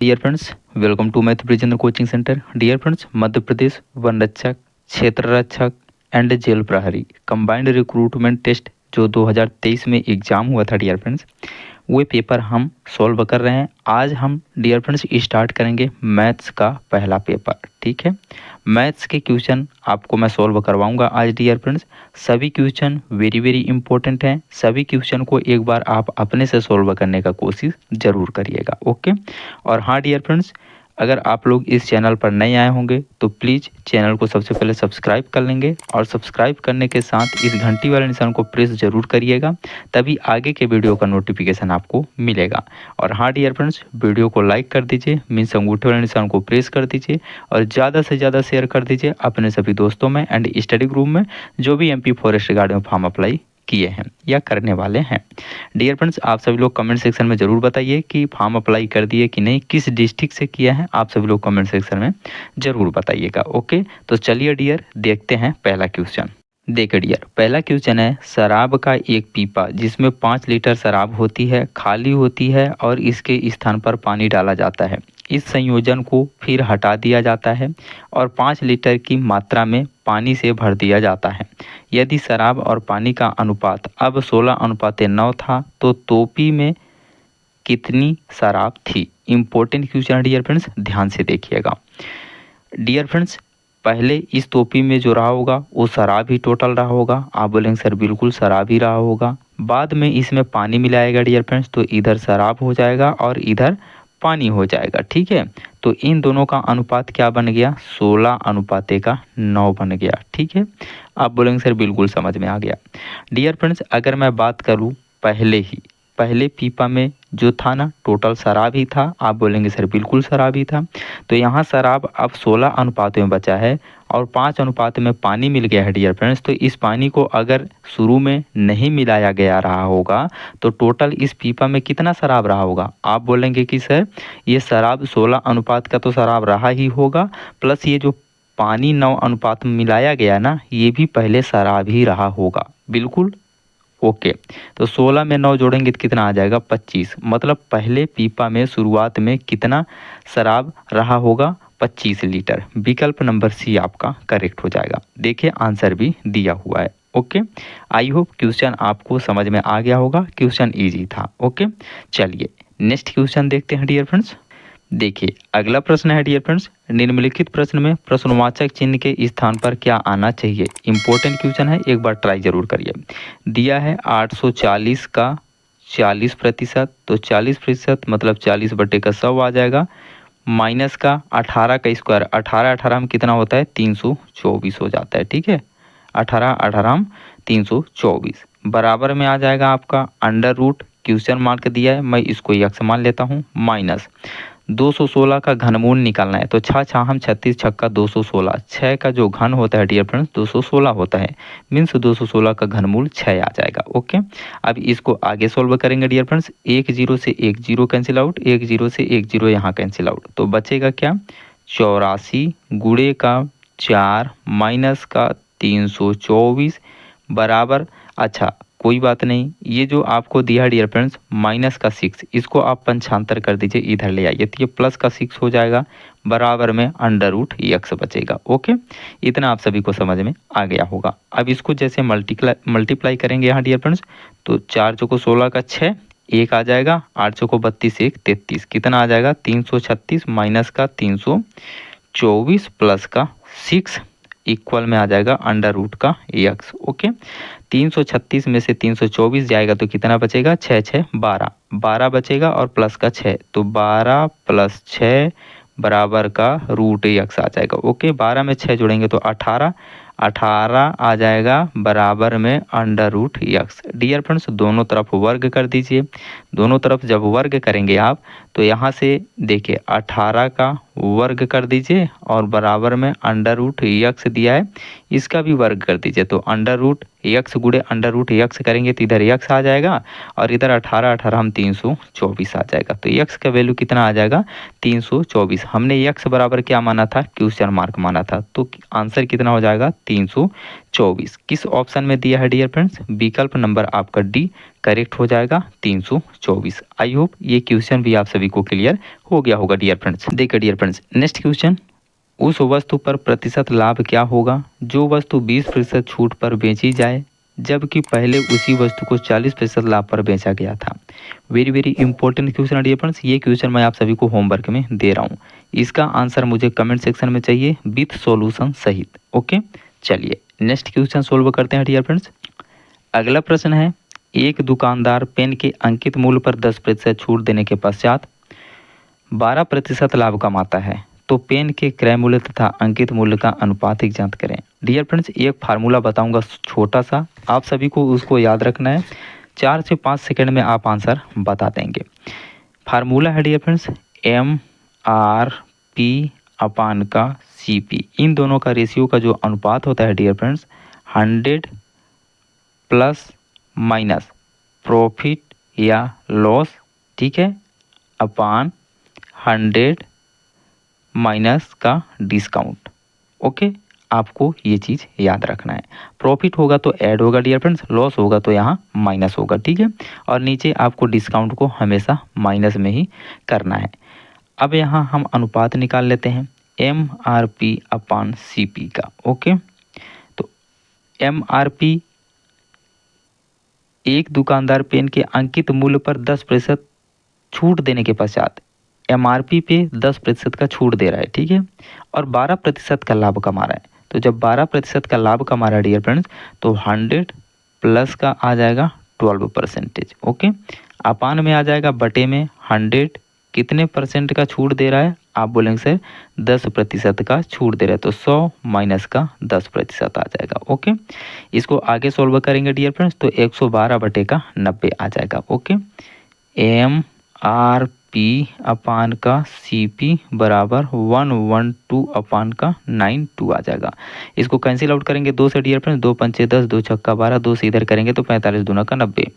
Dear friends, welcome to math Brijendra coaching centre. Dear friends, Madhya Pradesh वन रक्षक, क्षेत्र रक्षक एंड जेल प्रहरी कंबाइंड रिक्रूटमेंट टेस्ट जो 2023 में एग्जाम हुआ था डियर फ्रेंड्स, वो पेपर हम सॉल्व कर रहे हैं। आज हम डियर फ्रेंड्स स्टार्ट करेंगे मैथ्स का पहला पेपर। ठीक है, मैथ्स के क्वेश्चन आपको मैं सॉल्व करवाऊंगा आज डियर फ्रेंड्स। सभी क्वेश्चन वेरी वेरी इंपॉर्टेंट हैं। सभी क्वेश्चन को एक बार आप अपने से सॉल्व करने का कोशिश ज़रूर करिएगा। ओके, और हाँ डियर फ्रेंड्स, अगर आप लोग इस चैनल पर नए आए होंगे तो प्लीज़ चैनल को सबसे पहले सब्सक्राइब कर लेंगे, और सब्सक्राइब करने के साथ इस घंटी वाले निशान को प्रेस ज़रूर करिएगा, तभी आगे के वीडियो का नोटिफिकेशन आपको मिलेगा। और हाँ डियर फ्रेंड्स, वीडियो को लाइक कर दीजिए, मीन्स अंगूठे वाले निशान को प्रेस कर दीजिए, और ज़्यादा से ज़्यादा शेयर कर दीजिए अपने सभी दोस्तों में एंड स्टडी ग्रुप में जो भी MP फॉरेस्ट गार्ड में फॉर्म अप्लाई किए हैं या करने वाले हैं। डियर फ्रेंड्स, आप सभी लोग कमेंट सेक्शन में ज़रूर बताइए कि फॉर्म अप्लाई कर दिए कि नहीं, किस डिस्ट्रिक्ट से किया है, आप सभी लोग कमेंट सेक्शन में ज़रूर बताइएगा। ओके, तो चलिए डियर देखते हैं पहला क्वेश्चन। देखिए डियर, पहला क्वेश्चन है, शराब का एक पीपा जिसमें 5 लीटर शराब होती है खाली होती है और इसके स्थान पर पानी डाला जाता है। इस संयोजन को फिर हटा दिया जाता है और 5 लीटर की मात्रा में पानी से भर दिया जाता है। यदि शराब और पानी का अनुपात अब 16:9 था तो टोपी में कितनी शराब थी। इंपॉर्टेंट क्वेश्चन है डियर फ्रेंड्स, ध्यान से देखिएगा। डियर फ्रेंड्स, पहले इस टोपी में जो रहा होगा वो शराब ही टोटल रहा होगा। आप बोलेंगे सर बिल्कुल शराब ही रहा होगा। बाद में इसमें पानी मिलाएगा डियर फ्रेंड्स, तो इधर शराब हो जाएगा और इधर पानी हो जाएगा। ठीक है, तो इन दोनों का अनुपात क्या बन गया, 16:9 बन गया। ठीक है, आप बोलेंगे सर बिल्कुल समझ में आ गया। डियर फ्रेंड्स, अगर मैं बात करूँ पहले पीपा में जो था ना टोटल शराब ही था, आप बोलेंगे सर बिल्कुल शराब ही था। तो यहाँ शराब अब 16 अनुपात में बचा है और 5 अनुपात में पानी मिल गया है डियर फ्रेंड्स। तो इस पानी को अगर शुरू में नहीं मिलाया गया रहा होगा तो टोटल इस पीपा में कितना शराब रहा होगा। आप बोलेंगे कि सर ये शराब 16 अनुपात का तो शराब रहा ही होगा, प्लस ये जो पानी 9 अनुपात में मिलाया गया ना, ये भी पहले शराब ही रहा होगा। बिल्कुल ओके, तो 16 में 9 जोड़ेंगे तो कितना आ जाएगा, 25। मतलब पहले पीपा में शुरुआत में कितना शराब रहा होगा, 25 लीटर। विकल्प नंबर सी आपका करेक्ट हो जाएगा। देखिए आंसर भी दिया हुआ है। ओके, आई होप क्वेश्चन आपको समझ में आ गया होगा। क्वेश्चन इजी था। ओके, चलिए नेक्स्ट क्वेश्चन देखते हैं डियर फ्रेंड्स। देखिए अगला प्रश्न है डियर फ्रेंड्स, निम्नलिखित प्रश्न में प्रश्नवाचक चिन्ह के स्थान पर क्या आना चाहिए। इंपॉर्टेंट क्वेश्चन है, एक बार ट्राई जरूर करिए। दिया है 840 का 40%, तो 40% मतलब 40/100 आ जाएगा। माइनस का 18 का स्क्वायर, 18 में कितना होता है, 324 हो जाता है। ठीक है, 18 में 324 बराबर में आ जाएगा आपका अंडर रूट, क्वेश्चन मार्क दिया है, मैं इसको यक्स मान लेता हूँ, माइनस 216 का घनमूल निकालना है। तो 6 छाहम 36 छक्का 216, 6 का जो घन होता है डियर फ्रेंड्स 216 होता है, मीन्स 216 का घनमूल 6 आ जाएगा। ओके, अब इसको आगे सॉल्व करेंगे डियर फ्रेंड्स। 1 0 से 1 0 कैंसिल आउट, 1 0 से 1 0 यहाँ कैंसिल आउट, तो बचेगा क्या, 84 गुणे का 4 माइनस का 324 बराबर, अच्छा कोई बात नहीं, ये जो आपको दिया डियर फ्रेंड्स माइनस का 6, इसको आप पंचांतर कर दीजिए, इधर ले आइए, तो ये प्लस का 6 हो जाएगा, बराबर में अंडर रूट यक्स बचेगा। ओके, इतना आप सभी को समझ में आ गया होगा। अब इसको जैसे मल्टीप्लाई करेंगे यहाँ डियर फ्रेंड्स, तो 4 चौको 16 का 6, 1 आ जाएगा, 8 चौको 32 1 33, कितना आ जाएगा, 336 माइनस का 324 प्लस का 6 इक्वल में आ जाएगा अंडर रूट का यक्स। ओके, 336 में से 324 जाएगा तो कितना बचेगा, 6 6 12, 12 बचेगा और प्लस का 6, तो 12 + 6 बराबर का रूट यक्स आ जाएगा। ओके, 12 में 6 जोड़ेंगे तो 18, 18 आ जाएगा बराबर में under root x. Dear friends, दोनों तरफ वर्ग कर दीजिए। दोनों तरफ जब वर्ग करेंगे आप, तो यहाँ से देखिए 18 का वर्ग कर दीजिए और बराबर में अंडर रूट यक्स दिया है, इसका भी वर्ग कर दीजिए, तो अंडर रूट यक्स गुणे अंडर रूट यक्स करेंगे तो इधर यक्स आ जाएगा और इधर 18 हम 324 आ जाएगा। तो यक्स का वैल्यू कितना आ जाएगा, 324। हमने यक्स बराबर क्या माना था, क्वेश्चन मार्क माना था, तो आंसर कितना हो जाएगा, 324। किस ऑप्शन में दिया है डियर फ्रेंड्स, विकल्प नंबर आपका डी करेक्ट हो जाएगा 324। आई होप ये क्वेश्चन भी आप सभी को क्लियर हो गया होगा डियर फ्रेंड्स। देखिए डियर फ्रेंड्स, नेक्स्ट क्वेश्चन, उस वस्तु पर प्रतिशत लाभ क्या होगा जो वस्तु 20% छूट पर बेची जाए जबकि पहले उसी वस्तु को 40% लाभ पर बेचा गया था। वेरी वेरी इंपॉर्टेंट क्वेश्चन है डियर फ्रेंड्स। ये क्वेश्चन मैं आप सभी को होमवर्क में दे रहा हूँ। इसका आंसर मुझे कमेंट सेक्शन में चाहिए विथ सॉल्यूशन सहित। ओके, चलिए नेक्स्ट क्वेश्चन सोल्व करते हैं डियर फ्रेंड्स। अगला प्रश्न है, एक दुकानदार पेन के अंकित मूल्य पर 10% छूट देने के पश्चात 12% लाभ कमाता है, तो पेन के क्रय मूल्य तथा अंकित मूल्य का अनुपातिक जांच करें। डियर फ्रेंड्स, एक फार्मूला बताऊंगा छोटा सा, आप सभी को उसको याद रखना है। 4 से 5 सेकंड में आप आंसर बता देंगे। फार्मूला है डियर फ्रेंड्स MRP अपान का CP। इन दोनों का रेशियो का जो अनुपात होता है dear friends 100 plus minus profit या लॉस, ठीक है, अपान 100 माइनस का डिस्काउंट। ओके, आपको ये चीज़ याद रखना है। प्रॉफिट होगा तो ऐड होगा डियर फ्रेंड्स, लॉस होगा तो यहाँ माइनस होगा, ठीक है। और नीचे आपको डिस्काउंट को हमेशा माइनस में ही करना है। अब यहाँ हम अनुपात निकाल लेते हैं MRP अपान CP का। ओके, तो MRP एक दुकानदार पेन के अंकित मूल्य पर 10% छूट देने के पश्चात MRP पे 10% का छूट दे रहा है, ठीक है, और 12% का लाभ कमा रहा है। तो जब 12% का लाभ कमा रहा है डियर फ्रेंड्स तो 100 प्लस का आ जाएगा 12%। ओके, अपान में आ जाएगा बटे में 100 कितने परसेंट का छूट दे रहा है, आप बोलेंगे सर 10% का छूट दे रहा है, तो 100 माइनस का 10% आ जाएगा। ओके, इसको आगे सोल्व करेंगे डियर फ्रेंड्स तो 112 बटे का 90 आ जाएगा। ओके, MRP अपान का CP बराबर 112 अपान का 92 आ जाएगा। इसको कैंसिल आउट करेंगे 2 से डियर फ्रेंड्स, 2 पंचे 10, 2 छक्का 12, 2 से इधर करेंगे तो 45 दूना का 90।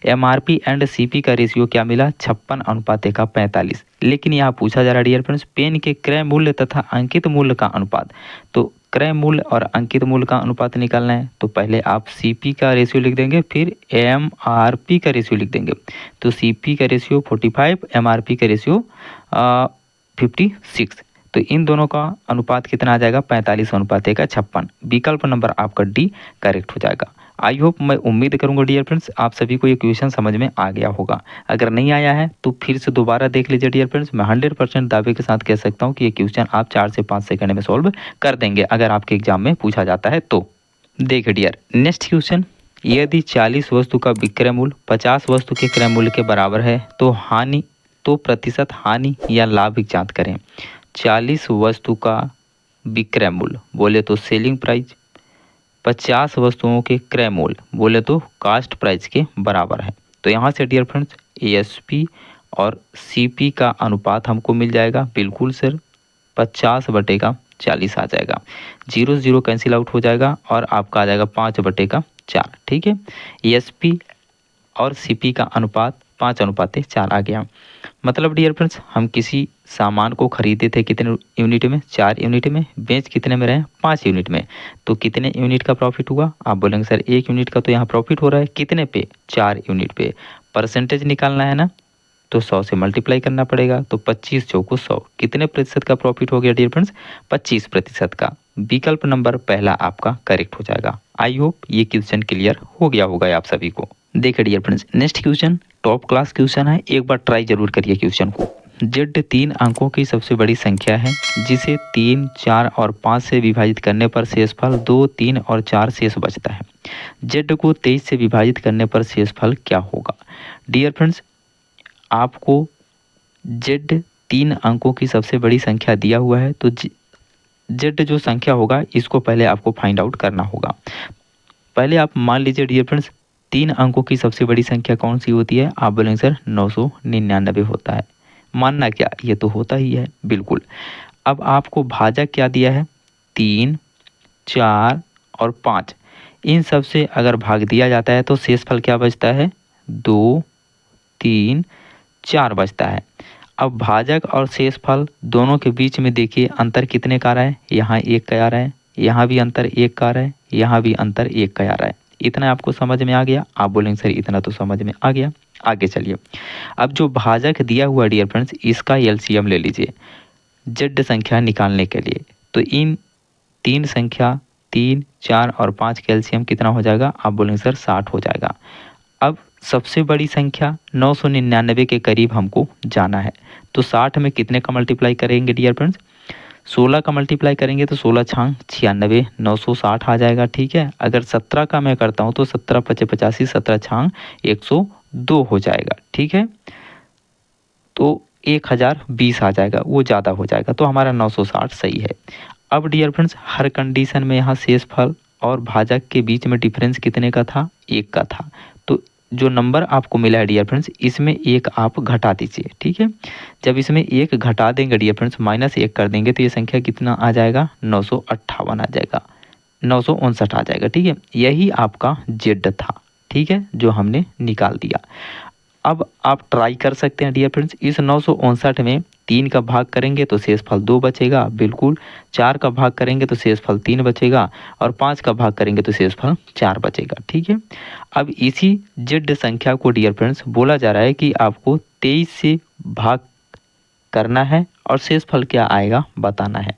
MRP एंड CP का रेशियो क्या मिला 56 अनुपात का 45। लेकिन यहाँ पूछा जा रहा है डियर फ्रेंड्स पेन के क्रय मूल्य तथा अंकित मूल्य का अनुपात। तो क्रय मूल्य और अंकित मूल्य का अनुपात निकालना है तो पहले आप CP का रेशियो लिख देंगे, फिर MRP का रेशियो लिख देंगे। तो CP का रेशियो 45, MRP का रेशियो 56। तो इन दोनों का अनुपात कितना आ जाएगा 45 अनुपात का 56। विकल्प नंबर आपका D करेक्ट हो जाएगा। आई होप, मैं उम्मीद करूंगा डियर फ्रेंड्स आप सभी को ये क्वेश्चन समझ में आ गया होगा। अगर नहीं आया है तो फिर से दोबारा देख लीजिए डियर फ्रेंड्स। मैं 100% दावे के साथ कह सकता हूँ कि ये क्वेश्चन आप 4 से 5 सेकंड में सॉल्व कर देंगे अगर आपके एग्जाम में पूछा जाता है तो। देखिए डियर, नेक्स्ट क्वेश्चन, यदि 40 वस्तु का विक्रय मूल्य 50 वस्तु के क्रय मूल्य के बराबर है तो प्रतिशत हानि या लाभ जांच करें। 40 वस्तु का विक्रय मूल्य बोले तो सेलिंग प्राइस, 50 वस्तुओं के क्रय मूल्य बोले तो कास्ट प्राइस के बराबर है। तो यहाँ से डियर फ्रेंड्स ASP और CP का अनुपात हमको मिल जाएगा बिल्कुल सर 50 बटे का 40 आ जाएगा। 0 0 कैंसिल आउट हो जाएगा और आपका आ जाएगा 5 बटे का 4, ठीक है। ASP और CP का अनुपात 5 अनुपात 4 आ गया। मतलब डियर फ्रेंड्स हम किसी सामान को खरीदे थे कितने यूनिट में 4 यूनिट में, बेच कितने में रहे 5 यूनिट में, तो कितने यूनिट का प्रॉफिट हुआ, आप बोलेंगे सर 1 यूनिट का तो यहाँ प्रॉफिट हो रहा है कितने पे 4 यूनिट पे। परसेंटेज निकालना है ना तो 100 से मल्टीप्लाई करना पड़ेगा, तो 25 चौको 100 कितने प्रतिशत का प्रॉफिट हो गया डियर फ्रेंड्स 25% का। विकल्प नंबर पहला आपका करेक्ट हो जाएगा। आई होप ये क्वेश्चन क्लियर हो गया होगा आप सभी को। देखिए dear friends, next question top class question है, एक बार ट्राई जरूर करिए क्वेश्चन को। Z 3 अंकों की सबसे बड़ी संख्या है जिसे 3, 4 और 5 से विभाजित करने पर शेषफल 2, 3 और 4 शेष बचता है। Z को 23 से विभाजित करने पर शेषफल क्या होगा। डियर फ्रेंड्स आपको Z 3 अंकों की सबसे बड़ी संख्या दिया हुआ है तो Z जो संख्या होगा इसको पहले आपको फाइंड आउट करना होगा। पहले आप मान लीजिए डियर फ्रेंड्स 3 अंकों की सबसे बड़ी संख्या कौन सी होती है, आप बोलेंगे सर 999 होता है। मानना क्या, ये तो होता ही है बिल्कुल। अब आपको भाजक क्या दिया है 3, 4 और 5, इन सब से अगर भाग दिया जाता है तो शेषफल क्या बचता है 2, 3, 4 बचता है। अब भाजक और शेषफल दोनों के बीच में देखिए अंतर कितने का आ रहा है, यहाँ 1 का आ रहा है, यहाँ भी अंतर 1 का आ रहा है, यहाँ भी अंतर 1 का आ रहा है। इतना आपको समझ में आ गया? आप बोलेंगे सर इतना तो समझ में आ गया। आगे चलिए, अब जो भाजक दिया हुआ डियर फ्रेंड्स, इसका एलसीएम ले लीजिए जेड संख्या निकालने के लिए। तो इन तीन संख्या 3, 4 और 5 का एलसीएम कितना हो जाएगा? आप बोलेंगे सर 60 हो जाएगा। अब सबसे बड़ी संख्या 999 के करीब हमको जाना है, तो 60 में कितने का मल्टीप्लाई करेंगे डियर फ्रेंड्स? 16 का मल्टीप्लाई करेंगे तो 16 छांग 96, 960 आ जाएगा। ठीक है, अगर 17 का मैं करता हूँ तो 17 पचे 85, 17 छांग 102 हो जाएगा। ठीक है, तो 1020 आ जाएगा, वो ज़्यादा हो जाएगा, तो हमारा 960 सही है। अब डियर फ्रेंड्स, हर कंडीशन में यहाँ शेषफल और भाजक के बीच में डिफरेंस कितने का था? 1 का था। तो जो नंबर आपको मिला है डियर फ्रेंड्स, इसमें 1 आप घटा दीजिए। ठीक है, जब इसमें 1 घटा देंगे डियर फ्रेंड्स, -1 कर देंगे, तो ये संख्या कितना आ जाएगा? 958 आ जाएगा, 959 आ जाएगा। ठीक है, यही आपका जेड था। ठीक है, जो हमने निकाल दिया। अब आप ट्राई कर सकते हैं डियर फ्रेंड्स, इस 959 में 3 का भाग करेंगे तो शेषफल 2 बचेगा, बिल्कुल। 4 का भाग करेंगे तो शेषफल 3 बचेगा, और 5 का भाग करेंगे तो शेषफल 4 बचेगा। ठीक है, अब इसी जेड संख्या को डियर फ्रेंड्स बोला जा रहा है कि आपको 23 से भाग करना है और शेषफल क्या आएगा बताना है।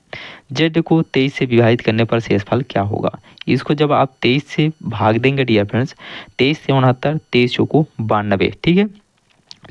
जेड को 23 से विभाजित करने पर शेषफल क्या होगा? इसको जब आप 23 से भाग देंगे डियर फ्रेंड्स, 23 से 69, 23 चौको 92। ठीक है,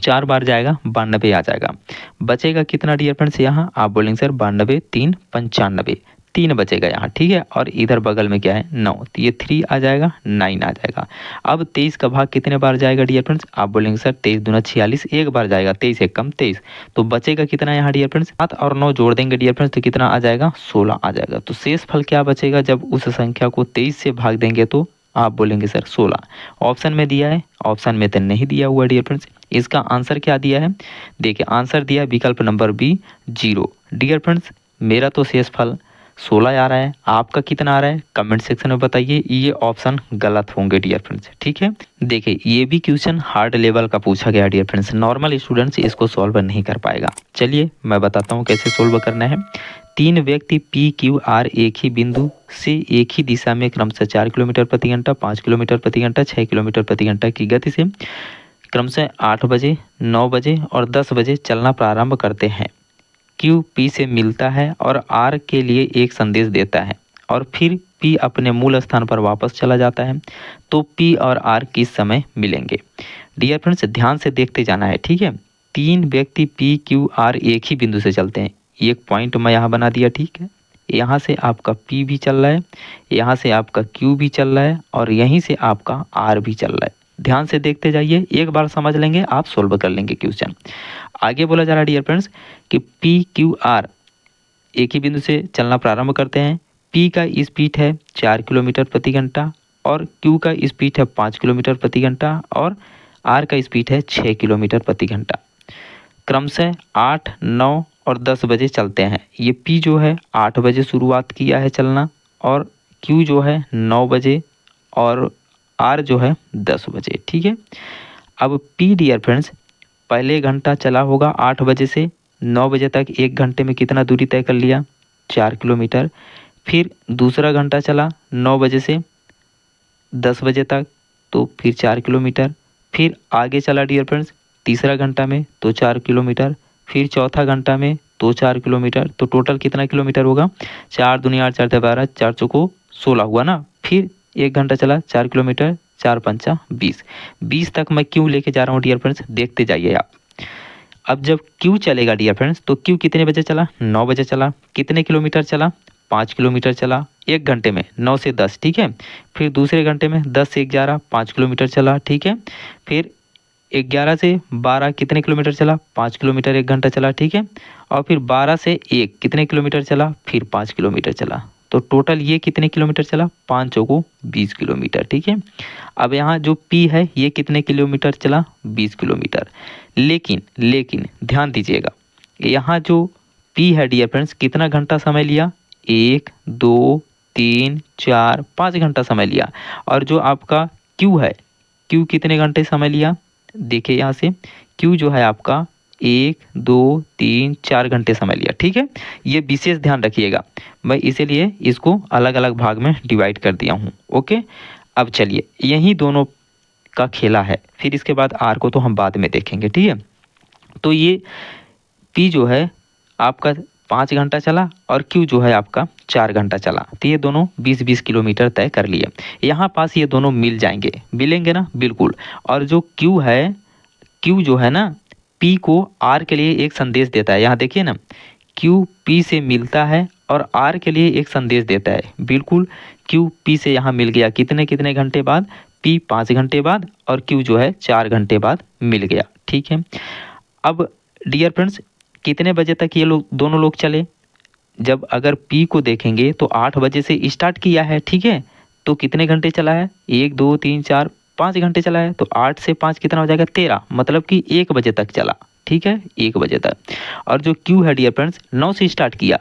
4 बार जाएगा, 92 आ जाएगा। बचेगा कितना डियर फ्रेंड्स? यहाँ आप बोलेंगे सर 92, 3 95, 3 बचेगा यहाँ। ठीक है, और इधर बगल में क्या है? 9, तो ये 3 आ जाएगा, 9 आ जाएगा। अब 23 का भाग कितने बार जाएगा डियर फ्रेंड्स? आप बोलेंगे सर 23 दूना 46, एक बार जाएगा, 23 एक कम 23, तो बचेगा कितना यहाँ डियर फ्रेंड्स? 7 और 9 जोड़ देंगे डियर फ्रेंड्स, तो कितना आ जाएगा? 16 आ जाएगा। तो शेषफल क्या बचेगा जब उस संख्या को 23 से भाग देंगे? तो आप बोलेंगे सर 16। ऑप्शन में दिया है, ऑप्शन में तो नहीं दिया हुआ डियर फ्रेंड्स। इसका आंसर क्या दिया है? देखिए, आंसर दिया है विकल्प नंबर बी 0। डियर फ्रेंड्स, मेरा तो शेषफल 16 आ रहा है, आपका कितना आ रहा है कमेंट सेक्शन में बताइए। ये ऑप्शन गलत होंगे डियर फ्रेंड्स। ठीक है, देखिए ये भी क्वेश्चन हार्ड लेवल का पूछा गया डियर फ्रेंड्स, नॉर्मल स्टूडेंट्स इसको सॉल्व नहीं कर पाएगा। चलिए मैं बताता हूँ कैसे सोल्व करना है। 3 व्यक्ति पी क्यू आर एक ही बिंदु से एक ही दिशा में क्रमशः 4 किलोमीटर प्रति घंटा, 5 किलोमीटर प्रति घंटा, 6 किलोमीटर प्रति घंटा की गति से क्रमशः 8 बजे, 9 बजे और 10 बजे चलना प्रारंभ करते हैं। क्यू पी से मिलता है और आर के लिए एक संदेश देता है, और फिर पी अपने मूल स्थान पर वापस चला जाता है, तो पी और आर किस समय मिलेंगे? डियर फ्रेंड्स, ध्यान से देखते जाना है। ठीक है, 3 व्यक्ति पी क्यू आर एक ही बिंदु से चलते हैं, एक पॉइंट मैं यहाँ बना दिया। ठीक है, यहाँ से आपका पी भी चल रहा है, यहाँ से आपका क्यू भी चल रहा है, और यहीं से आपका आर भी चल रहा है। ध्यान से देखते जाइए, एक बार समझ लेंगे आप सोल्व कर लेंगे क्वेश्चन। आगे बोला जा रहा है डियर फ्रेंड्स कि पी क्यू आर एक ही बिंदु से चलना प्रारंभ करते हैं। पी का स्पीड है 4 किलोमीटर प्रति घंटा, और क्यू का स्पीड है 5 किलोमीटर प्रति घंटा, और आर का स्पीड है 6 किलोमीटर प्रति घंटा। क्रमशः 8, 9 और 10 बजे चलते हैं। ये पी जो है 8 बजे शुरुआत किया है चलना, और क्यू जो है 9 बजे, और आर जो है 10 बजे। ठीक है, अब पी डियर फ्रेंड्स पहले घंटा चला होगा 8 बजे से 9 बजे तक, 1 घंटे में कितना दूरी तय कर लिया? 4 किलोमीटर। फिर दूसरा घंटा चला 9 बजे से 10 बजे तक, तो फिर 4 किलोमीटर। फिर आगे चला डियर फ्रेंड्स तीसरा घंटा में तो 4 किलोमीटर, फिर चौथा घंटा में तो 4 किलोमीटर, तो टोटल कितना किलोमीटर होगा? 4 दूनी 8, 4 12, 4 चौको 16 हुआ ना। फिर 1 घंटा चला 4 किलोमीटर, 4 पंचा 20, 20 तक मैं क्यों लेके जा रहा हूँ डियर फ्रेंड्स, देखते जाइए आप। अब जब क्यू चलेगा डियर फ्रेंड्स, तो क्यू कितने बजे चला? 9 बजे चला। कितने किलोमीटर चला? 5 किलोमीटर चला 1 घंटे में, 9 से 10। ठीक है, फिर दूसरे घंटे में 10 से 11 5 किलोमीटर चला। ठीक है, फिर 11 से 12 कितने किलोमीटर चला? 5 किलोमीटर 1 घंटा चला। ठीक है, और फिर 12 से 1 कितने किलोमीटर चला? फिर 5 किलोमीटर चला। तो टोटल ये कितने किलोमीटर चला? 5 चौको 20 किलोमीटर। ठीक है, अब यहाँ जो पी है ये कितने किलोमीटर चला? 20 किलोमीटर। लेकिन ध्यान दीजिएगा, यहाँ जो पी है डियर फ्रेंड्स कितना घंटा समय लिया? 1, 2, 3, 4, 5 घंटा समय लिया। और जो आपका क्यू है, क्यू कितने घंटे समय लिया? देखिए यहाँ से क्यू जो है आपका 1, 2, 3, 4 घंटे समय लिया। ठीक है, ये विशेष ध्यान रखिएगा, मैं इसीलिए इसको अलग अलग भाग में डिवाइड कर दिया हूँ। ओके, अब चलिए यही दोनों का खेला है, फिर इसके बाद आर को तो हम बाद में देखेंगे, ठीक है। तो ये पी जो है आपका 5 घंटा चला और क्यू जो है आपका 4 घंटा चला, तो ये दोनों 20-20 किलोमीटर तय कर लिए। यहाँ पास ये दोनों मिल जाएंगे, मिलेंगे ना, बिल्कुल। और जो क्यू है, क्यू जो है ना पी को आर के लिए एक संदेश देता है, यहाँ देखिए ना, क्यू पी से मिलता है और आर के लिए एक संदेश देता है, बिल्कुल। क्यू पी से यहाँ मिल गया कितने कितने घंटे बाद, पी 5 घंटे बाद और क्यू जो है 4 घंटे बाद मिल गया, ठीक है। अब डियर फ्रेंड्स कितने बजे तक ये लोग दोनों लोग चले, जब अगर पी को देखेंगे तो 8 बजे से स्टार्ट किया है, ठीक है। तो कितने घंटे चला है, 1 2 3 4 5 घंटे चला है, तो 8 से 5 कितना हो जाएगा 13, मतलब कि 1 बजे तक चला, ठीक है, 1 बजे तक। और जो क्यू है डियर फ्रेंड्स 9 से स्टार्ट किया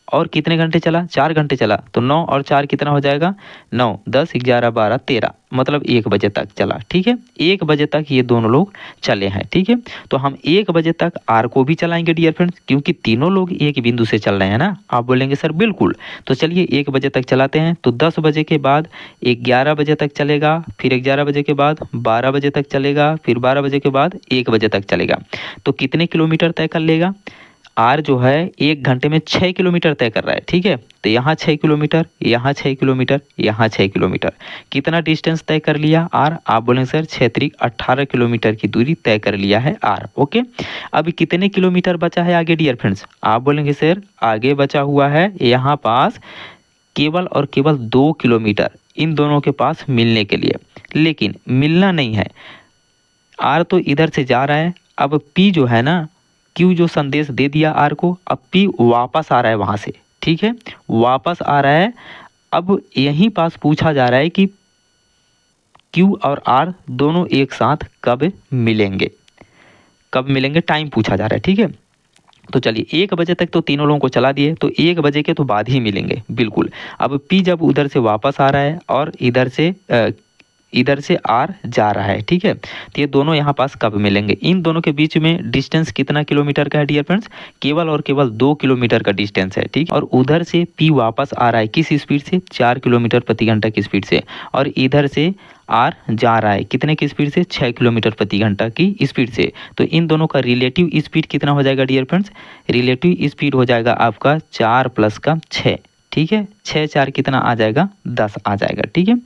और कितने घंटे चला, 4 घंटे चला, तो 9 और 4 कितना हो जाएगा, 9 10 11 12 13, मतलब 1 बजे तक चला, ठीक है। 1 बजे तक ये दोनों लोग चले हैं, ठीक है। तो हम 1 बजे तक आर को भी चलाएंगे डियर फ्रेंड्स, क्योंकि तीनों लोग एक बिंदु से चल रहे हैं ना। आप बोलेंगे सर बिल्कुल, तो चलिए 1 बजे तक चलाते हैं। तो 10 बजे के बाद 11 बजे तक चलेगा, फिर 11 बजे के बाद 12 बजे तक चलेगा, फिर 12 बजे के बाद 1 बजे तक चलेगा। तो कितने किलोमीटर तय कर लेगा, आर जो है 1 घंटे में 6 किलोमीटर तय कर रहा है, ठीक है। तो यहाँ 6 किलोमीटर, यहाँ 6 किलोमीटर, यहाँ 6 किलोमीटर, कितना डिस्टेंस तय कर लिया आर, आप बोलेंगे सर 6 18 किलोमीटर की दूरी तय कर लिया है आर, ओके। अभी कितने किलोमीटर बचा है आगे डियर फ्रेंड्स, आप बोलेंगे सर आगे बचा हुआ है यहाँ पास केवल और केवल 2 किलोमीटर इन दोनों के पास मिलने के लिए, लेकिन मिलना नहीं है। आर तो इधर से जा रहा है, अब पी जो है ना, क्यू जो संदेश दे दिया आर को, अब पी वापस आ रहा है वहां से, ठीक है, वापस आ रहा है। अब यहीं पास पूछा जा रहा है कि क्यू और आर दोनों एक साथ कब मिलेंगे, कब मिलेंगे, टाइम पूछा जा रहा है, ठीक है। तो चलिए 1 बजे तक तो तीनों लोगों को चला दिए, तो 1 बजे के तो बाद ही मिलेंगे, बिल्कुल। अब पी जब उधर से वापस आ रहा है और इधर से आर जा रहा है, ठीक है, तो ये दोनों यहाँ पास कब मिलेंगे, इन दोनों के बीच में डिस्टेंस कितना किलोमीटर का है डियर फ्रेंड्स, केवल और केवल 2 किलोमीटर का डिस्टेंस है, ठीक। और उधर से पी वापस आ रहा है किस स्पीड से, 4 किलोमीटर प्रति घंटा की स्पीड से, और इधर से आर जा रहा है कितने की स्पीड से, 6 किलोमीटर प्रति घंटा की स्पीड से। तो इन दोनों का रिलेटिव स्पीड कितना हो जाएगा डियर फ्रेंड्स, रिलेटिव स्पीड हो जाएगा आपका 4 + का 6, ठीक है। 6 4 कितना आ जाएगा, 10 आ जाएगा, ठीक है।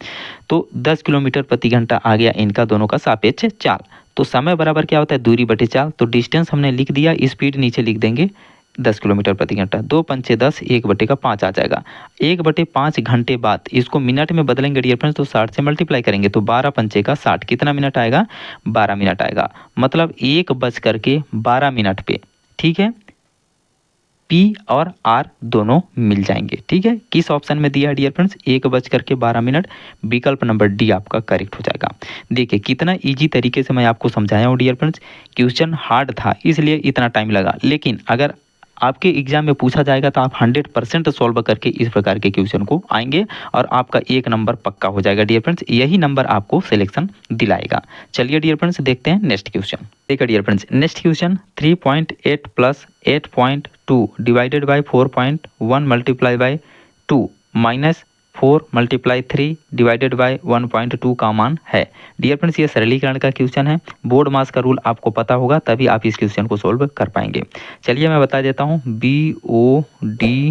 तो 10 किलोमीटर प्रति घंटा आ गया इनका दोनों का सापेक्ष चाल। तो समय बराबर क्या होता है, दूरी बटे चाल। तो डिस्टेंस हमने लिख दिया, स्पीड नीचे लिख देंगे 10 किलोमीटर प्रति घंटा, 2 पंचे 10, 1/5 आ जाएगा। 1/5 घंटे बाद इसको मिनट में बदलेंगे डियर फ्रेंड्स, तो 60 से मल्टीप्लाई करेंगे, तो 12 पंचे का 60, कितना मिनट आएगा, 12 मिनट आएगा, मतलब 1:12 पे, ठीक है, पी और आर दोनों मिल जाएंगे, ठीक है। किस ऑप्शन में दिया है डियर फ्रेंड्स, 1:12, विकल्प नंबर डी आपका करेक्ट हो जाएगा। देखिए कितना इजी तरीके से मैं आपको समझाया हूँ डियर फ्रेंड्स। क्वेश्चन हार्ड था इसलिए इतना टाइम लगा, लेकिन अगर आपके एग्जाम में पूछा जाएगा तो आप 100% सॉल्व करके इस प्रकार के क्वेश्चन को आएंगे और आपका 1 नंबर पक्का हो जाएगा डियर फ्रेंड्स, यही नंबर आपको सिलेक्शन दिलाएगा। चलिए डियर फ्रेंड्स देखते हैं नेक्स्ट क्वेश्चन। देखिए dear friends next question, 3.8 + 8.2 divided by 4.1 multiply by 2 minus 4 × 3 divided by 1.2 का मान है। डियर फ्रेंड्स ये सरलीकरण का क्वेश्चन है, बोर्ड मास का रूल आपको पता होगा तभी आप इस क्वेश्चन को सोल्व कर पाएंगे। चलिए मैं बता देता हूँ, BODMAS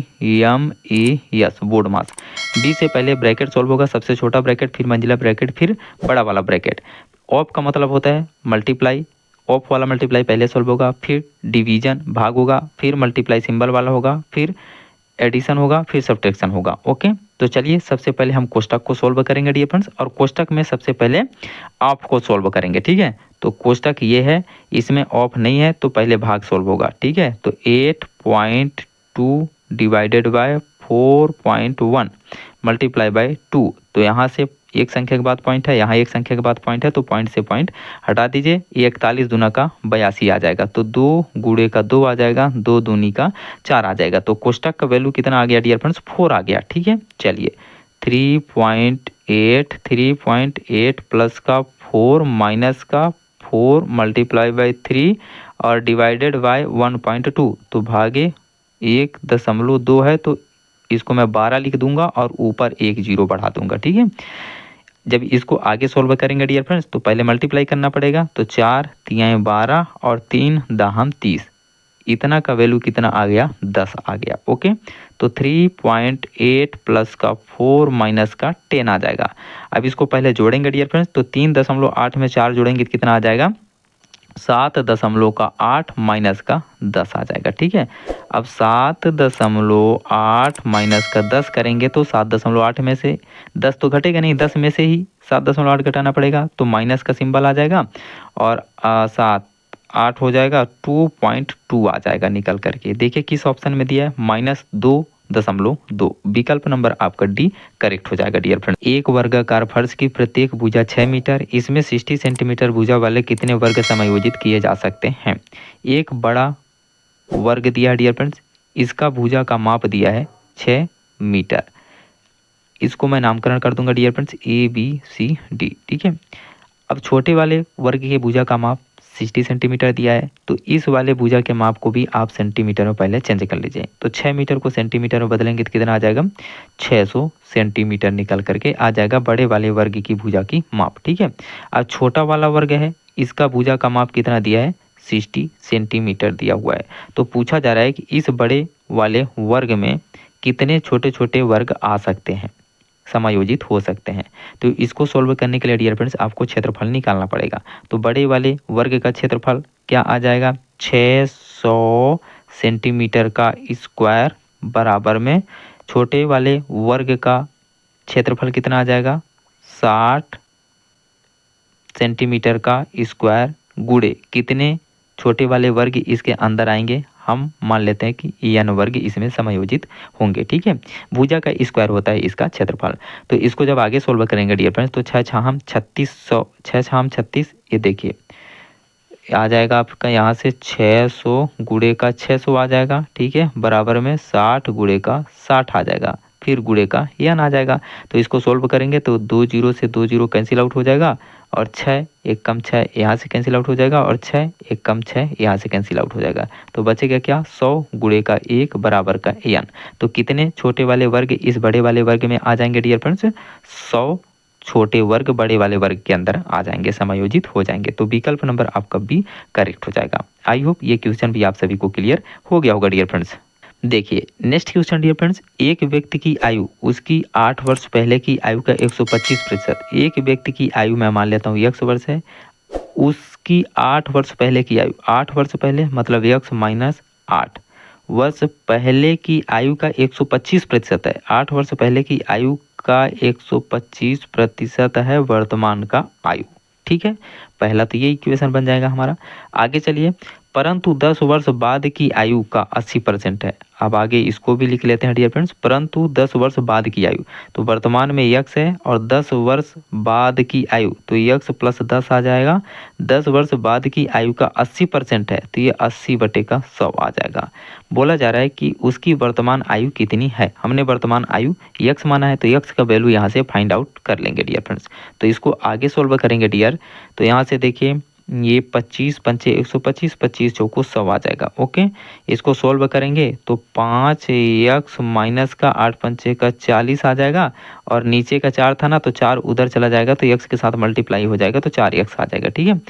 बोर्ड मास। बी से पहले ब्रैकेट सोल्व होगा, सबसे छोटा ब्रैकेट, फिर मंजिला ब्रैकेट, फिर बड़ा वाला ब्रैकेट। ऑफ का मतलब होता है मल्टीप्लाई, ऑफ वाला मल्टीप्लाई पहले सोल्व होगा, फिर डिवीजन भाग होगा, फिर मल्टीप्लाई सिंबल वाला होगा, फिर एडिशन होगा, फिर सब्ट्रैक्शन होगा, ओके। तो चलिए सबसे पहले हम कोष्टक को सोल्व करेंगे डियर फ्रेंड्स, और कोष्टक में सबसे पहले ऑफ को सोल्व करेंगे, ठीक है। तो कोष्टक ये है, इसमें ऑफ नहीं है तो पहले भाग सोल्व होगा, ठीक है। तो 8.2 डिवाइडेड बाय 4.1 मल्टीप्लाई बाय 2, तो यहाँ से एक संख्या के बाद पॉइंट है, यहाँ एक संख्या के बाद पॉइंट है, तो पॉइंट से पॉइंट हटा दीजिए, 41 दूना का 82 आ जाएगा, तो 2 गुणे का 2 आ जाएगा, 2 दूनी का 4 आ जाएगा। तो कोष्टक का वैल्यू कितना आ गया डियर फ्रेंड्स, 4 आ गया, ठीक है। चलिए 3.8 प्लस का 4 माइनस का 4 मल्टीप्लाई बाय 3 और डिवाइडेड बाय 1.2, तो भागे 1.2 है, तो इसको मैं 12 लिख दूंगा और ऊपर 1 0 बढ़ा दूंगा, ठीक है। जब इसको आगे सोल्व करेंगे डियर फ्रेंड्स तो पहले मल्टीप्लाई करना पड़ेगा, तो 4 तियाएँ 12 और 3 दाहम 30, इतना का वैल्यू कितना आ गया 10 आ गया। ओके, तो 3.8 प्लस का 4 माइनस का 10 आ जाएगा। अब इसको पहले जोड़ेंगे डियर फ्रेंड्स, तो 3.8 में 4 जोड़ेंगे तो कितना आ जाएगा 7.8 माइनस का 10 आ जाएगा। ठीक है, अब 7.8 माइनस का 10 करेंगे तो 7.8 में से 10 तो घटेगा नहीं, 10 में से ही 7.8 घटाना पड़ेगा, तो माइनस का सिंबल आ जाएगा और 7 8 हो जाएगा, 2.2 आ जाएगा निकल करके। देखिए किस ऑप्शन में दिया है, -2.2। विकल्प नंबर आपका डी करेक्ट हो जाएगा डियर फ्रेंड। एक वर्गाकार फर्श की प्रत्येक भुजा 6 मीटर, इसमें 60 सेंटीमीटर भुजा वाले कितने वर्ग समायोजित किए जा सकते हैं। एक बड़ा वर्ग दिया है डियर फ्रेंड्स, इसका भुजा का माप दिया है 6 मीटर। इसको मैं नामकरण कर दूंगा डियर फ्रेंड्स ABCD। ठीक है, अब छोटे वाले वर्ग के भुजा का माप 60 सेंटीमीटर दिया है, तो इस वाले भुजा के माप को भी आप सेंटीमीटर में पहले चेंज कर लीजिए। तो 6 मीटर को सेंटीमीटर में बदलेंगे तो कितना आ जाएगा 600 सेंटीमीटर निकल करके आ जाएगा बड़े वाले वर्ग की भुजा की माप। ठीक है, अब छोटा वाला वर्ग है, इसका भुजा का माप कितना दिया है 60 सेंटीमीटर दिया हुआ है। तो पूछा जा रहा है कि इस बड़े वाले वर्ग में कितने छोटे छोटे वर्ग आ सकते हैं, समायोजित हो सकते हैं। तो इसको सोल्व करने के लिए डियर फ्रेंड्स आपको क्षेत्रफल निकालना पड़ेगा। तो बड़े वाले वर्ग का क्षेत्रफल क्या आ जाएगा 600 सेंटीमीटर का स्क्वायर बराबर में छोटे वाले वर्ग का क्षेत्रफल कितना आ जाएगा 60 सेंटीमीटर का स्क्वायर गुणे कितने छोटे वाले वर्ग इसके अंदर आएंगे, हम मान लेते हैं कि n वर्ग इसमें समायोजित होंगे। ठीक है, भुजा का स्क्वायर होता है इसका क्षेत्रफल। तो इसको जब आगे सोल्व करेंगे डियर फ्रेंड्स तो 6 छाम 36, ये देखिए आ जाएगा आपका यहाँ से 600 गुणे का 600 आ जाएगा। ठीक है, बराबर में 60 गुणे का 60 आ जाएगा, फिर गुणे का n आ जाएगा। तो इसको सोल्व करेंगे तो 2 जीरो से 2 जीरो कैंसिल आउट हो जाएगा और 6 एक कम 6 यहाँ से कैंसिल आउट हो जाएगा और 6 एक कम 6 यहाँ से कैंसिल आउट हो जाएगा। तो बचेगा क्या 100 गुणे का 1 बराबर का n। तो कितने छोटे वाले वर्ग इस बड़े वाले वर्ग में आ जाएंगे डियर फ्रेंड्स 100 छोटे वर्ग बड़े वाले वर्ग के अंदर आ जाएंगे, समायोजित हो जाएंगे। तो विकल्प नंबर आपका बी करेक्ट हो जाएगा। आई होप ये क्वेश्चन भी आप सभी को क्लियर हो गया होगा डियर फ्रेंड्स। देखिए नेक्स्ट क्वेश्चन डियर फ्रेंड्स, एक व्यक्ति की आयु उसकी 8 वर्ष पहले की आयु का 125%। एक व्यक्ति की आयु मैं मान लेता हूँ 100 वर्ष है, उसकी 8 वर्ष पहले की आयु 8 वर्ष पहले मतलब 1 माइनस 8 वर्ष पहले की आयु का 125% है। 8 वर्ष पहले की आयु का 125% है वर्तमान का आयु। ठीक है, पहला तो ये इक्वेशन बन जाएगा हमारा। आगे चलिए, परंतु 10 वर्ष बाद की आयु का 80% है। अब आगे इसको भी लिख लेते हैं डियर फ्रेंड्स, परंतु 10 वर्ष बाद की आयु, तो वर्तमान में x है और 10 वर्ष बाद की आयु तो x प्लस 10 आ जाएगा। 10 वर्ष बाद की आयु का 80% है तो ये 80/100 आ जाएगा। बोला जा रहा है कि उसकी वर्तमान आयु कितनी है। हमने वर्तमान आयु x माना है तो x का वैल्यू यहाँ से फाइंड आउट कर लेंगे डियर फ्रेंड्स। तो इसको आगे सोल्व करेंगे डियर, तो यहाँ से देखिए ये 25 पंचे 125 25 चौको 100 आ जाएगा। ओके, इसको सोल्व करेंगे तो 5x माइनस का 8 पंचे का 40 आ जाएगा और नीचे का 4 था ना तो 4 उधर चला जाएगा तो x के साथ मल्टीप्लाई हो जाएगा तो 4x आ जाएगा। ठीक है,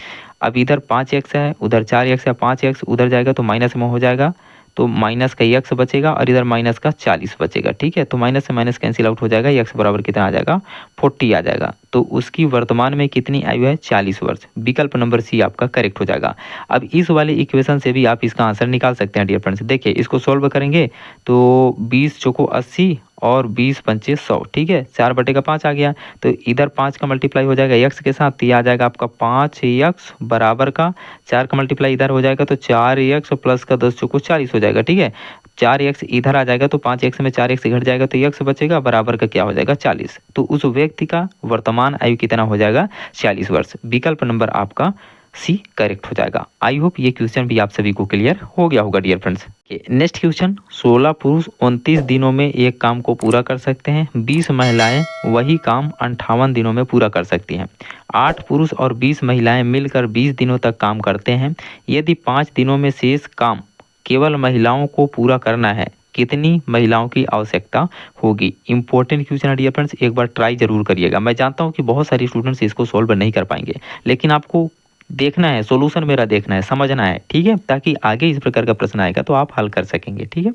अब इधर 5x है उधर 4x है, 5x उधर जाएगा तो माइनस में हो जाएगा तो माइनस का x बचेगा और इधर माइनस का 40 बचेगा। ठीक है, तो माइनस से माइनस कैंसिल आउट हो जाएगा, x बराबर कितना आ जाएगा 40 आ जाएगा। तो उसकी वर्तमान में कितनी आयु है 40 वर्ष। विकल्प नंबर सी आपका करेक्ट हो जाएगा। अब इस वाले इक्वेशन से भी आप इसका आंसर निकाल सकते हैं डियर फ्रेंड्स। देखिए इसको सोल्व करेंगे तो 20 चौको 80 और 20 पंचे 100। ठीक है, 4/5 आ गया तो इधर 5 का मल्टीप्लाई हो जाएगा x के साथ, ये आ जाएगा आपका 5x बराबर का 4 का मल्टीप्लाई इधर हो जाएगा तो 4x प्लस का 10 चौको 40 हो जाएगा। ठीक है, 4x इधर आ जाएगा तो 5x में 4x घट जाएगा तो x बचेगा बराबर का क्या हो जाएगा 40। तो उस व्यक्ति का वर्तमान आयु कितना हो जाएगा 40 वर्ष। विकल्प नंबर आपका सी करेक्ट हो जाएगा। आई होप ये क्वेश्चन भी आप सभी को क्लियर हो गया होगा डियर फ्रेंड्स। नेक्स्ट क्वेश्चन, 16 पुरुष 29 दिनों में एक काम को पूरा कर सकते हैं, 20 महिलाएं वही काम 58 दिनों में पूरा कर सकती हैं। 8 पुरुष और 20 महिलाएं मिलकर 20 दिनों तक काम करते हैं। यदि 5 दिनों में शेष काम केवल महिलाओं को पूरा करना है कितनी महिलाओं की आवश्यकता होगी। इंपॉर्टेंट क्वेश्चन है डियर फ्रेंड्स, एक बार ट्राई जरूर करिएगा। मैं जानता हूं कि बहुत सारे स्टूडेंट्स इसको सॉल्व नहीं कर पाएंगे, लेकिन आपको देखना है, सॉल्यूशन मेरा देखना है, समझना है, ठीक है, ताकि आगे इस प्रकार का प्रश्न आएगा तो आप हल कर सकेंगे, ठीक है।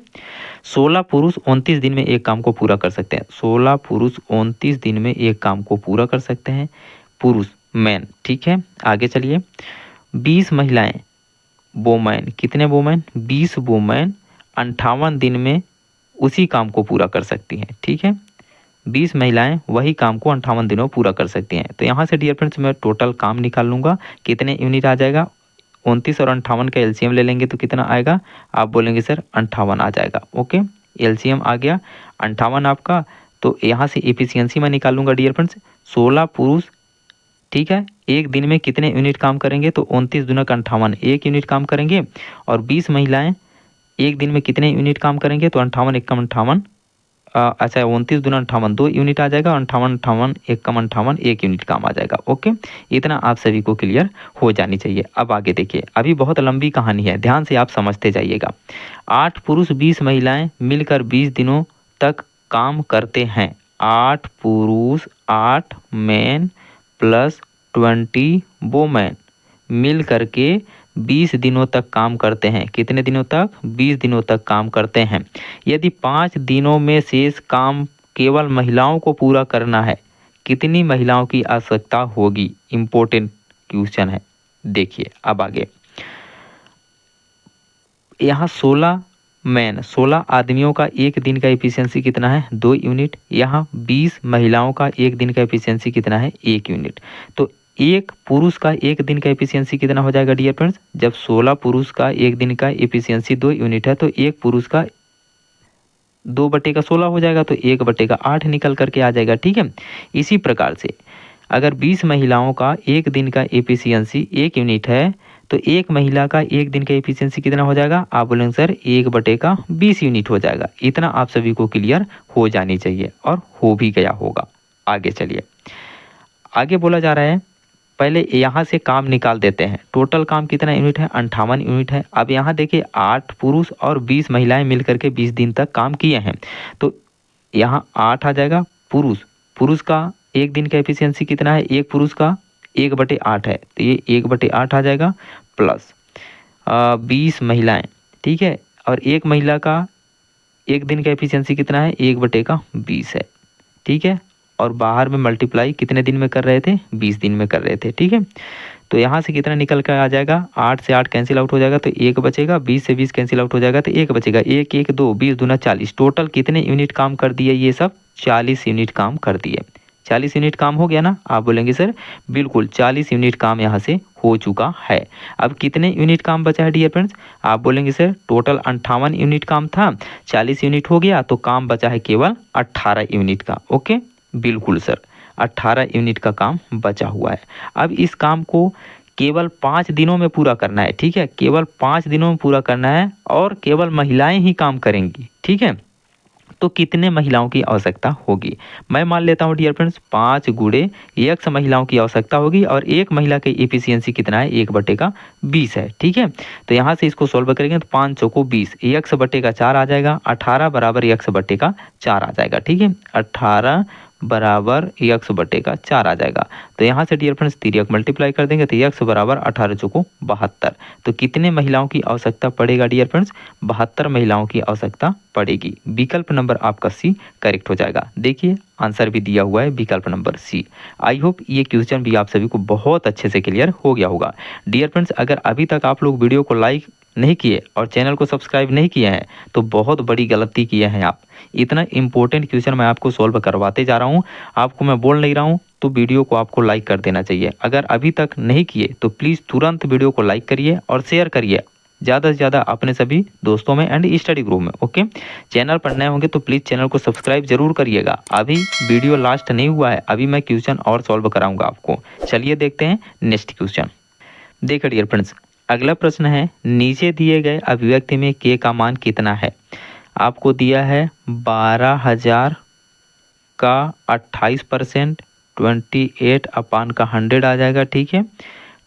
16 पुरुष 29 दिन में एक काम को पूरा कर सकते हैं। 16 पुरुष 29 दिन में एक काम को पूरा कर सकते हैं, पुरुष मैन, ठीक है। आगे चलिए, 20 महिलाएं वोमेन, कितने वोमेन, 20 वोमेन 58 दिन में उसी काम को पूरा कर सकती हैं, ठीक है। 20 महिलाएं वही काम को 58 दिनों में पूरा कर सकती हैं। तो यहाँ से डियर फ्रेंड्स मैं टोटल काम निकाल लूंगा, कितने यूनिट आ जाएगा, 29 और 58 का एलसीएम ले लेंगे तो कितना आएगा, आप बोलेंगे सर 58 आ जाएगा। ओके, एलसीएम आ गया 58 आपका। तो यहाँ से एफिशिएंसी मैं निकालूंगा डियर फ्रेंड्स, 16 पुरुष, ठीक है, एक दिन में कितने यूनिट काम करेंगे, तो 29 दूना 58, एक यूनिट काम करेंगे। और 20 महिलाएं एक दिन में कितने यूनिट काम करेंगे, तो 58 एक कम 58, अच्छा 29 दूना 58, 2 यूनिट आ जाएगा, 58 58 एक कम 58, 1 यूनिट काम आ जाएगा। ओके, इतना आप सभी को क्लियर हो जानी चाहिए। अब आगे देखिए, अभी बहुत लंबी कहानी है, ध्यान से आप समझते जाइएगा। 8 पुरुष 20 महिलाएं मिलकर 20 दिनों तक काम करते हैं। 8 पुरुष 8 मैन प्लस 20 वोमेन मिल करके 20 दिनों तक काम करते हैं। कितने दिनों तक, 20 दिनों तक काम करते हैं। यदि 5 दिनों में शेष काम केवल महिलाओं को पूरा करना है, कितनी महिलाओं की आवश्यकता होगी। इंपॉर्टेंट क्वेश्चन है, देखिए अब आगे। यहाँ 16 मैन 16 आदमियों का एक दिन का एफिशिएंसी कितना है, 2 यूनिट। यहाँ 20 महिलाओं का एक दिन का एफिशिएंसी कितना है, 1 यूनिट। तो एक पुरुष का एक दिन का एफिशिएंसी कितना हो जाएगा डियर फ्रेंड्स, जब 16 पुरुष का एक दिन का एफिशिएंसी 2 यूनिट है, तो एक पुरुष का 2/16 हो जाएगा, तो 1/8 निकल करके आ जाएगा, ठीक है। इसी प्रकार से अगर 20 महिलाओं का एक दिन का एफिशिएंसी 1 यूनिट है, तो एक महिला का एक दिन का एफिशिएंसी कितना हो जाएगा, आप बोलेंगे सर 1/20 यूनिट हो जाएगा। इतना आप सभी को क्लियर हो जानी चाहिए, और हो भी गया होगा। आगे चलिए, आगे बोला जा रहा है, पहले यहाँ से काम निकाल देते हैं। टोटल काम कितना यूनिट है, 58 यूनिट है। अब यहाँ देखिए 8 पुरुष और 20 महिलाएं मिलकर के 20 दिन तक काम किए हैं, तो यहाँ 8 आ जाएगा। पुरुष पुरुष का एक दिन का एफिशिएंसी कितना है, एक पुरुष का 1/8 है, तो ये 1/8 आ जाएगा, प्लस 20 महिलाएं, ठीक है, और एक महिला का एक दिन का एफिशिएंसी कितना है, 1/20 है, ठीक है। और बाहर में मल्टीप्लाई कितने दिन में कर रहे थे, 20 दिन में कर रहे थे, ठीक है। तो यहाँ से कितना निकल कर आ जाएगा, 8 से 8 कैंसिल आउट हो जाएगा, तो 1 बचेगा। 20 से 20 कैंसिल आउट हो जाएगा, तो 1 बचेगा। 1 1 2 20 दूना 40, टोटल कितने यूनिट काम कर दिए, ये सब 40 यूनिट काम कर दिए। 40 यूनिट काम हो गया ना, आप बोलेंगे सर बिल्कुल 40 यूनिट काम यहाँ से हो चुका है। अब कितने यूनिट काम बचा है डियर फ्रेंड्स, आप बोलेंगे सर टोटल 58 यूनिट काम था, 40 यूनिट हो गया, तो काम बचा है केवल 18 यूनिट का। ओके, बिल्कुल सर 18 यूनिट का काम बचा हुआ है। अब इस काम को केवल 5 दिनों में पूरा करना है, ठीक है, केवल 5 दिनों में पूरा करना है, और केवल महिलाएं ही काम करेंगी, ठीक है। तो कितने महिलाओं की आवश्यकता होगी, मैं मान लेता हूँ डियर फ्रेंड्स 5 गुणे x महिलाओं की आवश्यकता होगी, और एक महिला की एफिशिएंसी कितना है, 1/20 है, ठीक है। तो यहाँ से इसको सॉल्व करेंगे तो 5 चौको 20, x/4 आ जाएगा, 18 बराबर x/4 आ जाएगा, ठीक है। 18 बराबर x/4 आ जाएगा। तो यहाँ से डियर फ्रेंड्स तिर्यक मल्टीप्लाई कर देंगे, तो x बराबर 18 चौको 72। तो कितने महिलाओं की आवश्यकता पड़ेगा डियर फ्रेंड्स, 72 महिलाओं की आवश्यकता पड़ेगी। विकल्प नंबर आपका सी करेक्ट हो जाएगा। देखिए आंसर भी दिया हुआ है विकल्प नंबर सी। आई होप ये क्वेश्चन भी आप सभी को बहुत अच्छे से क्लियर हो गया होगा। डियर फ्रेंड्स, अगर अभी तक आप लोग वीडियो को लाइक नहीं किए और चैनल को सब्सक्राइब नहीं किए हैं, तो बहुत बड़ी गलती किए हैं आप। इतना इंपॉर्टेंट क्वेश्चन मैं आपको सॉल्व करवाते जा रहा हूँ, आपको मैं बोल नहीं रहा हूँ, तो वीडियो को आपको लाइक कर देना चाहिए। अगर अभी तक नहीं किए तो प्लीज़ तुरंत वीडियो को लाइक करिए और शेयर करिए ज़्यादा से ज़्यादा अपने सभी दोस्तों में एंड स्टडी ग्रुप में। ओके, चैनल पर नए होंगे तो प्लीज़ चैनल को सब्सक्राइब जरूर करिएगा। अभी वीडियो लास्ट नहीं हुआ है, अभी मैं क्वेश्चन और सॉल्व कराऊंगा आपको। चलिए देखते हैं नेक्स्ट क्वेश्चन। देखिए डियर फ्रेंड्स, अगला प्रश्न है, नीचे दिए गए अभिव्यक्ति में के का मान कितना है। आपको दिया है 12,000 का 28%, 28/100 आ जाएगा, ठीक है,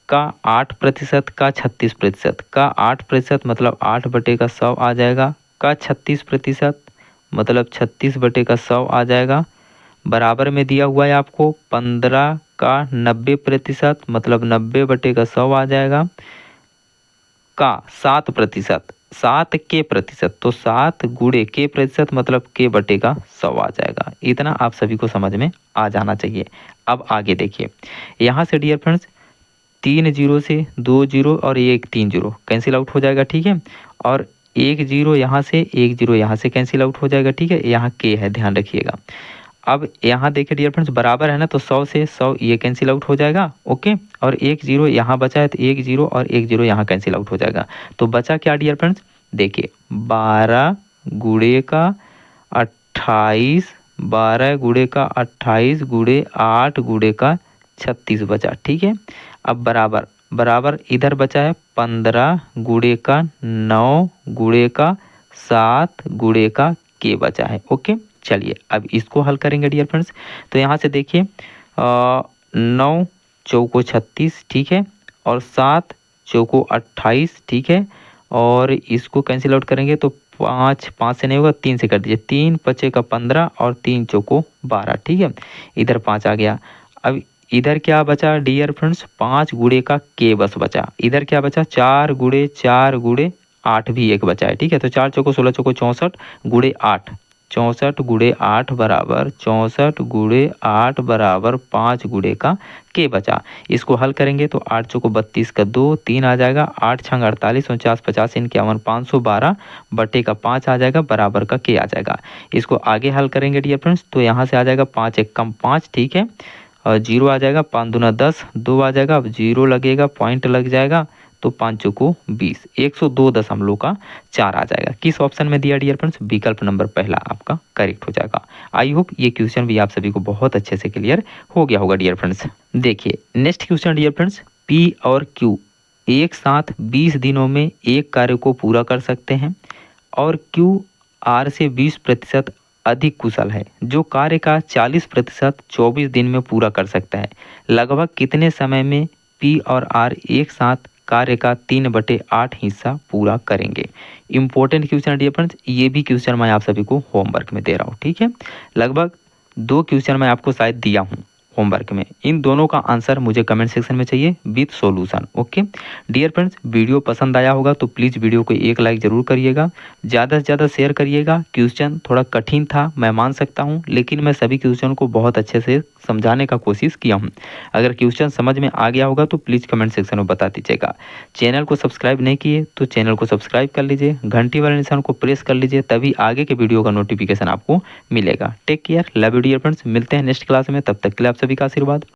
का 8% का 36%, का 8% मतलब 8/100 आ जाएगा, का 36%, मतलब 36/100 आ जाएगा। बराबर में दिया हुआ है आपको 15 का 90%, मतलब 90/100 आ जाएगा। का 7%, 7 के प्रतिशत, तो 7 गुणे के प्रतिशत मतलब के बटे का 100 आ जाएगा। इतना आप सभी को समझ में आ जाना चाहिए। अब आगे देखिए, यहाँ से डियर फ्रेंड्स 3 जीरो से 2 जीरो और 1 3 जीरो कैंसिल आउट हो जाएगा, ठीक है। और 1 जीरो यहाँ से 1 जीरो यहाँ से कैंसिल आउट हो जाएगा, ठीक है। यहाँ के है, ध्यान रखिएगा। अब यहाँ देखिए डियर फ्रेंड्स बराबर है ना, तो 100 से 100 ये कैंसिल आउट हो जाएगा, ओके। और 1 जीरो यहाँ बचा है, तो 1 जीरो और 1 जीरो यहाँ कैंसिल आउट हो जाएगा। तो बचा क्या डियर फ्रेंड्स, देखिए 12 गुणे का 28, 12 गुणे का 28 गुणे 8 गुणे का 36 बचा, ठीक है। अब बराबर बराबर इधर बचा है 15 गुणे का 9 गुणे का 7 गुणे का के बचा है, ओके। चलिए अब इसको हल करेंगे डियर फ्रेंड्स। तो यहाँ से देखिए 9 चौको 36, ठीक है। और 7 चौको 28, ठीक है। और इसको कैंसिल आउट करेंगे तो 5 से नहीं होगा, 3 से कर दीजिए। 3 पचे का 15 और 3 चौको 12, ठीक है। इधर 5 आ गया। अब इधर क्या बचा डियर फ्रेंड्स, 5 गुणे का के बस बचा। इधर क्या बचा, 4 गुणे 4 गुणे 8 भी एक बचा है, ठीक है। तो 4 चौको 16 चौको 64 गुणे 8, 64 गुणे 8 बराबर 64 गुणे 8 बराबर 5 गुणे का के बचा। इसको हल करेंगे तो 8 चौको 32 का 2 3 आ जाएगा। 8 छंग 48, 49 50 51 512 बटे का 5 आ जाएगा, बराबर का के आ जाएगा। इसको आगे हल करेंगे डियर फ्रेंड्स, तो यहाँ से आ जाएगा 5 एक कम 5, ठीक है। और जीरो आ जाएगा, 5 दूना 10, 2 आ जाएगा। अब जीरो लगेगा, पॉइंट लग जाएगा, तो 5 चौको 20, 102.4 आ जाएगा। किस ऑप्शन में दिया डियर फ्रेंड्स, विकल्प नंबर पहला आपका करेक्ट हो जाएगा। आई होप ये क्वेश्चन भी आप सभी को बहुत अच्छे से क्लियर हो गया होगा डियर फ्रेंड्स। देखिए next question dear friends, P और क्यू एक साथ 20 दिनों में एक कार्य को पूरा कर सकते हैं और क्यू आर से 20% अधिक कुशल है, जो कार्य का 40% 24 दिन में पूरा कर सकता है। लगभग कितने समय में पी और आर एक साथ कार्य का 3/8 हिस्सा पूरा करेंगे। इंपॉर्टेंट क्वेश्चन डियर फ्रेंड्स, ये भी क्वेश्चन मैं आप सभी को होमवर्क में दे रहा हूँ, ठीक है। लगभग 2 क्वेश्चन मैं आपको शायद दिया हूँ होमवर्क में। इन दोनों का आंसर मुझे कमेंट सेक्शन में चाहिए with solution, okay dear friends. Video पसंद आया होगा तो प्लीज़ वीडियो को एक लाइक ज़रूर करिएगा, ज़्यादा से ज़्यादा शेयर करिएगा। क्वेश्चन थोड़ा कठिन था, मैं मान सकता हूँ, लेकिन मैं सभी क्वेश्चन को बहुत अच्छे से समझाने का कोशिश किया हूँ। अगर क्वेश्चन समझ में आ गया होगा तो प्लीज़ कमेंट सेक्शन में बता दीजिएगा। चैनल को सब्सक्राइब नहीं किए तो चैनल को सब्सक्राइब कर लीजिए, घंटी वाले निशान को प्रेस कर लीजिए, तभी आगे के वीडियो का नोटिफिकेशन आपको मिलेगा। Take care, love you dear friends, मिलते हैं नेक्स्ट क्लास में, तब तक के लिए आप सभी का आशीर्वाद।